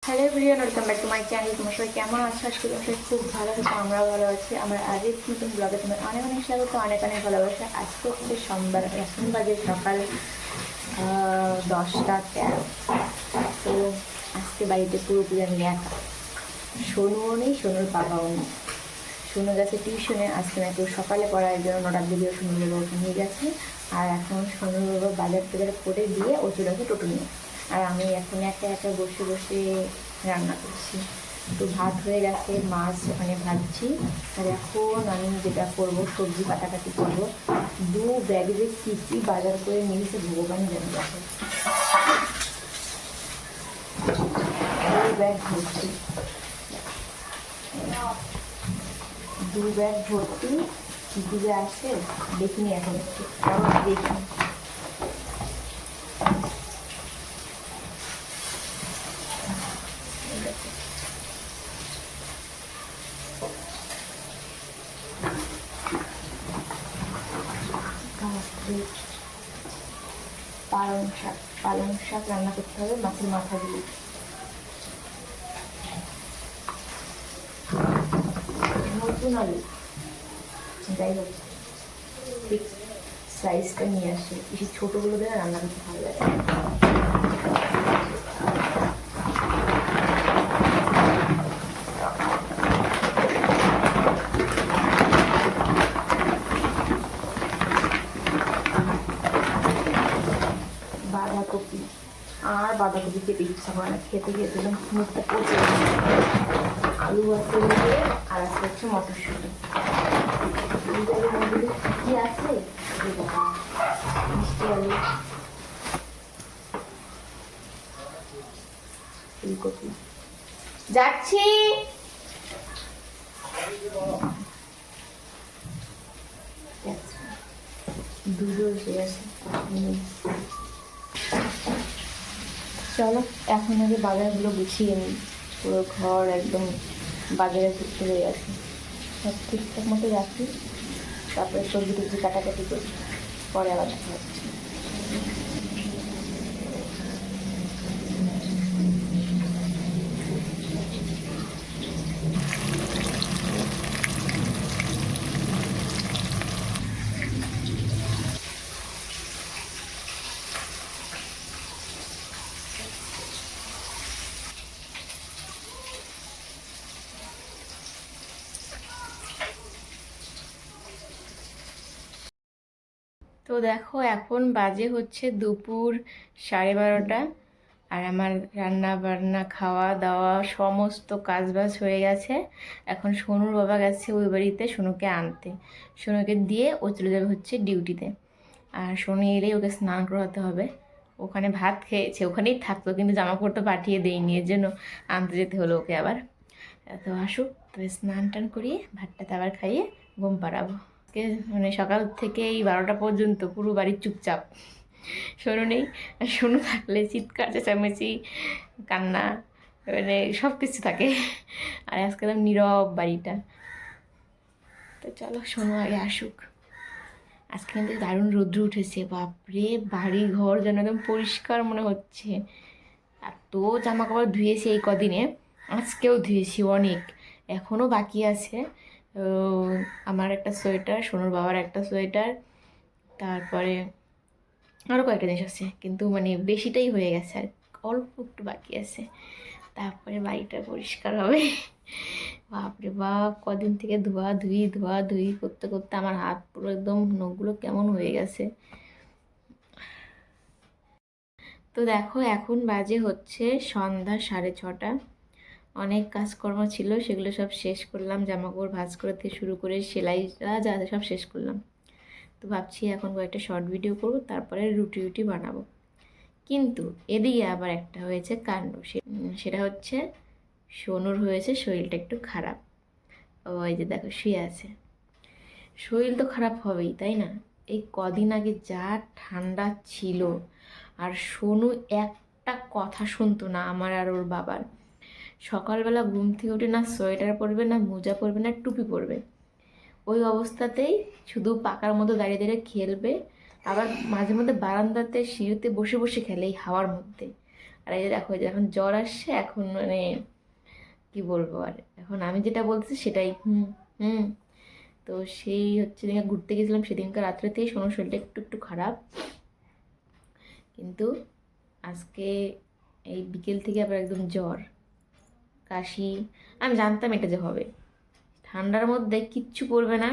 Hello everyone, welcome back to my channel. তোমার সবাই কেমন আছো? আজকে তোমার সবাই খুব ভালো আছো, আমরাও ভালো আছি। আমার আজকের নতুন ব্লগে তোমার অনেক অনেক স্বাগত, অনেক অনেক ভালোবাসা। আজকে হচ্ছে সোমবার, এখন বাজে সকাল 10টা 13। তো আজকে বাড়িতে পুরোপুরি আমি একা, সোনুও নেই, সোনুর বাবাও নেই। সোনু গেছে টিউশনে, আজকে নাকি সকালে পড়ার জন্য 9টার দিকে সোনুর বাবাকে নিয়ে গেছে। আর এখন সোনুর বাবা বাজার টাজার করে দিয়ে ও চলে গেছে টোটো নিয়ে। আর আমি এখন একা একা বসে বসে রান্না করছি। তো ভাত হয়ে গেছে, মাছ ওখানে ভাজছি। আর এখন আমি যেটা করব, সবজি কাটাকাটি করব। 2 ব্যাগ যে কী বাজার করে নিয়েছে ভগবান জানে গেছে, 2 ব্যাগ ভর্তি, 2 ব্যাগ ভর্তি কী কী যে আসে দেখিনি এখন, একটু আরও দেখি। পালং শাক রান্না করতে হবে মাছের মাথা দিয়ে। নতুন আলু, যাই হোক ঠিক সাইজটা নিয়ে আসে, বেশি ছোটোগুলো দিয়ে রান্না করতে ভালো লাগে। বাঁধাকপি, আর বাঁধাকপি খেতে ইচ্ছা করে না, খেতে খেতে মুখটা পচে গেছে। আলু আছে দিয়ে, আর আছে হচ্ছে মটরশুঁটি। কি আছে মিষ্টি আলু, ফুলকপি। যাচ্ছি, দুধও এসে গেছে। চলো এখন আগে বাজারগুলো গুছিয়ে নিই। পুরো ঘর একদম বাজারে ঘুরতে হয়ে গেছে, সব ঠিকঠাক মতো রাখি, তারপরে সবজি টবজি কাটাকাটি করি, পরে আবার দেখা হচ্ছে। তো দেখো এখন বাজে হচ্ছে দুপুর 12:30, আর আমার রান্না বান্না খাওয়া দাওয়া সমস্ত কাজবাজ হয়ে গেছে। এখন সোনুর বাবা গেছে ওই বাড়িতে সোনুকে আনতে, সোনুকে দিয়ে ও চলে যাবে হচ্ছে ডিউটিতে। আর সোনু এলেই ওকে স্নান করাতে হবে। ওখানে ভাত খেয়েছে, ওখানেই থাকতো, কিন্তু জামা কাপড় তো পাঠিয়ে দেয়নি, এর জন্য আনতে যেতে হলো ওকে আবার। তো আসুক, তবে স্নান টান করিয়ে ভাতটাতে আবার খাইয়ে ঘুম পাড়াবো। আজকে মানে সকাল থেকে এই 12টা পর্যন্ত পুরো বাড়ি চুপচাপ, শোনো নেই। আর শোনো থাকলে চিৎকার চেঁচামেচি কান্না, মানে সব কিছু থাকে। আর আজকে একদম নীরব বাড়িটা। তো চলো শোনো আগে আসুক। আজকে কিন্তু দারুণ রৌদ্র উঠেছে, বাপরে বাড়ি ঘর যেন একদম পরিষ্কার মনে হচ্ছে। এত জামা কাপড় ধুয়েছি এই কদিনে, আজকেও ধুয়েছি অনেক, এখনও বাকি আছে। আমার একটা সোয়েটার, সোনুর বাবার একটা সোয়েটার, তারপরে আরও কয়েকটা জিনিস আছে, কিন্তু মানে বেশিটাই হয়ে গেছে, আর অল্প একটু বাকি আছে। তারপরে বাড়িটা পরিষ্কার হবে। বাপরে বাপ, কদিন থেকে ধোয়া ধুই করতে করতে আমার হাত পুরো একদম নখগুলো কেমন হয়ে গেছে। তো দেখো এখন বাজে হচ্ছে সন্ধ্যা 6:30। অনেক কাজকর্ম ছিল, সেগুলো সব শেষ করলাম, জামাকাপড় ভাঁজ করে থেকে শুরু করে সেলাইটা যা সব শেষ করলাম। তো ভাবছি এখন কয়েকটা শর্ট ভিডিও করবো, তারপরে রুটি বানাবো। কিন্তু এদিকে আবার একটা হয়েছে কাণ্ড, সেটা হচ্ছে সোনুর হয়েছে শরীরটা একটু খারাপ। ওই যে দেখো শুয়ে আছে, শরীর তো খারাপ হবেই তাই না? এই কদিন আগে যা ঠান্ডা ছিল, আর সোনু একটা কথা শুনতো না আমার আর ওর বাবার। সকালবেলা ঘুম থেকে উঠে না সোয়েটার পরবে, না মোজা পরবে, না টুপি পরবে, ওই অবস্থাতেই শুধু পাকার মতো দাঁড়িয়ে দাঁড়িয়ে খেলবে। আবার মাঝে মধ্যে বারান্দাতে সিঁড়িতে বসে বসে খেলে এই হাওয়ার মধ্যে। আর এই যে দেখো, এই যে এখন জ্বর আসছে, এখন মানে কি বলবো আর, এখন আমি যেটা বলতেছি সেটাই হুম হুম। তো সেই হচ্ছে দিনকে ঘুরতে গেছিলাম, সেদিনকে রাত্রেতেই সোনুর শরীরটা একটু একটু খারাপ, কিন্তু আজকে এই বিকেল থেকে আবার একদম জ্বর, কাশি। আমি জানতাম এটা যে হবে, ঠান্ডার মধ্যে কিচ্ছু করবে না,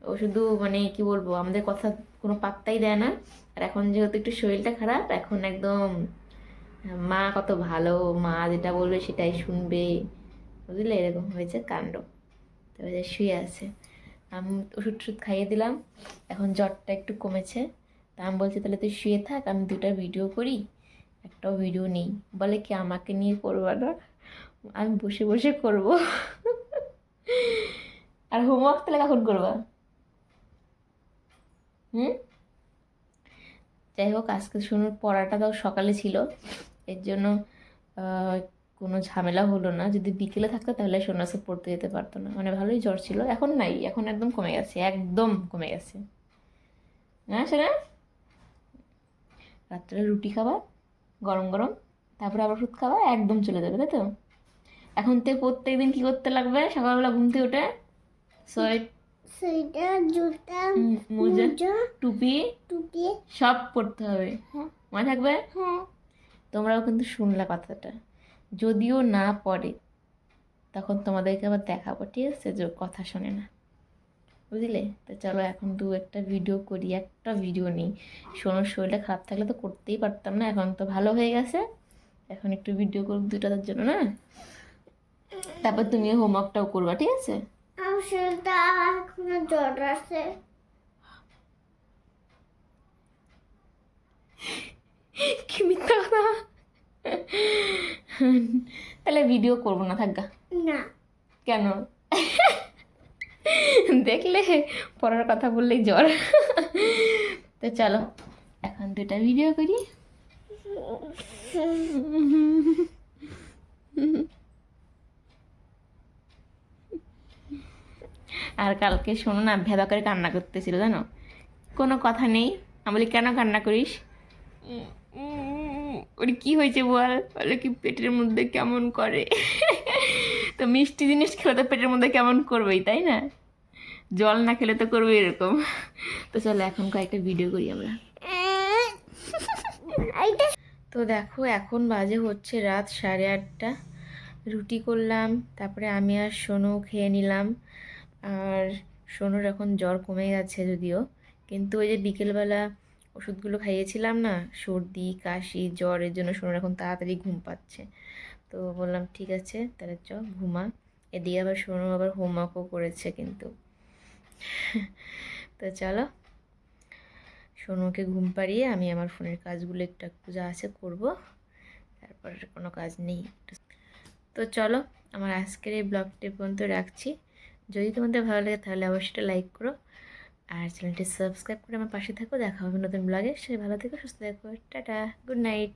ও শুধু মানে কি বলবো আমাদের কথা কোনো পাত্তাই দেয় না। আর এখন যেহেতু একটু শরীরটা খারাপ, এখন একদম মা কত ভালো, মা যেটা বলবে সেটাই শুনবে, বুঝলে, এরকম হয়েছে কাণ্ড। তারপরে শুয়ে আছে, আমি ওষুধ টষুধ খাইয়ে দিলাম, এখন জ্বরটা একটু কমেছে। তা আমি বলছি তাহলে তুই শুয়ে থাক, আমি দুটা ভিডিও করি, একটাও ভিডিও নেই। বলে কি আমাকে নিয়ে করবা না, আমি বসে বসে করব। আর হোমওয়ার্ক তাহলে কখন করবা? হুম, যাই হোক, আজকে শুনুন পড়াটা তো সকালে ছিল, এর জন্য আহ, কোনো ঝামেলা হলো না। যদি বিকেলে থাকতো তাহলে সোনাসে পড়তে যেতে পারতো না, মানে ভালোই জ্বর ছিল, এখন নাই, এখন একদম কমে গেছে, একদম কমে গেছে। হ্যাঁ সেটা, রাত্রে রুটি খাবা গরম গরম, তারপরে আবার ওষুধ খাবা, একদম চলে যাবে, তাই তো? এখন থেকে প্রত্যেক দিন কী করতে লাগবে, সকালবেলা ঘুম থেকে উঠে সোয়েটার, জুতা, মোজা, টুপি টুপি সব পরতে হবে, মনে থাকবে? হ্যাঁ। তোমরাও কিন্তু শুনলা কথাটা, যদিও না পড়ে তখন তোমাদেরকে আবার দেখাবো, ঠিক আছে, যে কথা শোনে না, বুঝলে? তো চলো এখন দু একটা ভিডিও করি, একটা ভিডিও নেই, শোনোর শরীরটা খারাপ থাকলে তো করতেই পারতাম না, এখন তো ভালো হয়ে গেছে, এখন একটু ভিডিও করব দুটার জন্য না, তারপর তুমি হোমওয়ার্কটাও করবা, ঠিক আছে? আমার শরীরটা এখনো জ্বর আছে। কি মিথ্যা কথা, তাহলে ভিডিও করবো না, থাকগা। না। কেন? দেখলে, পড়ার কথা বললেই জ্বর। তো চলো এখন দুটা ভিডিও করি। আর কালকে শোনো না, ভেদা করে কান্না করতেছিল জানো, কোনো কথা নেই, আমি বলি কেন কান্না করিস, ওর কি হয়েছে বল, বলে কি পেটের মধ্যে কেমন করে। তো মিষ্টি জিনিস খেলে তো পেটের মধ্যে কেমন করবেই, তাই না? জল না খেলে তো করবে এরকম। তো চলো এখন কয়েকটা ভিডিও করি আমরা। তো দেখো এখন বাজে হচ্ছে রাত 8:30, রুটি করলাম, তারপরে আমি আর সোনু খেয়ে নিলাম। আর সোনুর এখন জ্বর কমে গেছে যদিও, কিন্তু ওই যে বিকেলবেলা ওষুধগুলো খাইয়েছিলাম না, সর্দি কাশি জ্বরের জন্য সোনুর এখন তাড়াতাড়ি ঘুম পাচ্ছে। তো বললাম ঠিক আছে তাহলে চ ঘুমা, এদিকে আবার সোনু আবার হোমওয়ার্কও করেছে কিন্তু। তো চলো সোনুকে ঘুম পাড়িয়ে আমি আমার ফোনের কাজগুলো একটু একটু যা আছে করবো, তারপর কোনো কাজ নেই। তো চলো আমার আজকের এই ব্লগটি পর্যন্ত রাখছি, যদি তোমাদের ভালো লাগে তাহলে অবশ্যই লাইক করো, আর চ্যানেলটি সাবস্ক্রাইব করে আমার পাশে থাকো। দেখা হবে নতুন ব্লগে, সে ভালো থেকো, সুস্থ থেকো, টাটা, গুড নাইট।